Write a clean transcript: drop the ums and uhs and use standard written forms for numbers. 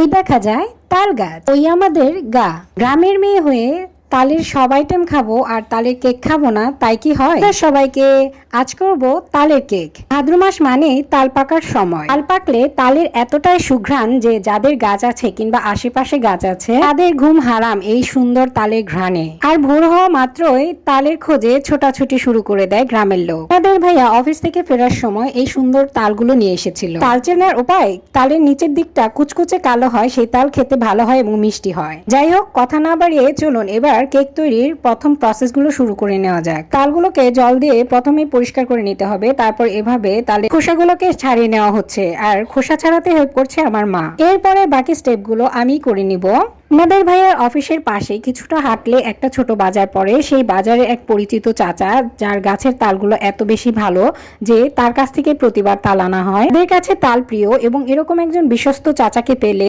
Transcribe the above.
ওই দেখা যায় তাল গাছ, ওই আমাদের গা। গ্রামের মেয়ে হয়ে তালের সব আইটেম খাবো আর তালের কেক খাবো না, তাই কি হয়? সবাইকে আজ করব তালের কেক। ভাদ্র মাস মানেই তাল পাকার সময়। তাল পাকলে তালের এতটাই সুঘ্রাণ যে যাদের গাছ আছে কিংবা আশেপাশে গাছ আছে তাদের ঘুম হারাম এই সুন্দর তালের ঘ্রাণে। আর ভোর হওয়া মাত্রই তালের খোঁজে ছোটাছুটি শুরু করে দেয় গ্রামের লোক। তাদের ভাইয়া অফিস থেকে ফেরার সময় এই সুন্দর তালগুলো নিয়ে এসেছিল। তাল চেনার উপায়, তালের নিচের দিকটা কুচকুচে কালো হয়, সেই তাল খেতে ভালো হয় এবং মিষ্টি হয়। যাই হোক, কথা না বাড়িয়ে চলুন এবার কেক তৈরির প্রথম প্রসেসগুলো শুরু করে নেওয়া যাক। তালগুলোকে জল দিয়ে প্রথমে পরিষ্কার করে নিতে হবে, তারপর এভাবে তালের খোসাগুলোকে ছাড়িয়ে নেওয়া হচ্ছে, আর খোসা ছাড়াতে হেল্প করছে আমার মা। এরপরে বাকি স্টেপগুলো আমি করে নিব। আমাদের ভাইয়ার অফিসের পাশে কিছুটা হাঁটলে একটা ছোট বাজার পড়ে। সেই বাজারে এক পরিচিত চাচা, যার গাছের তালগুলো এত বেশি ভালো যে তার কাছ থেকে প্রতিবার তাল আনা হয়। এদের কাছে তাল প্রিয় এবং এরকম একজন বিশ্বস্ত চাচাকে পেলে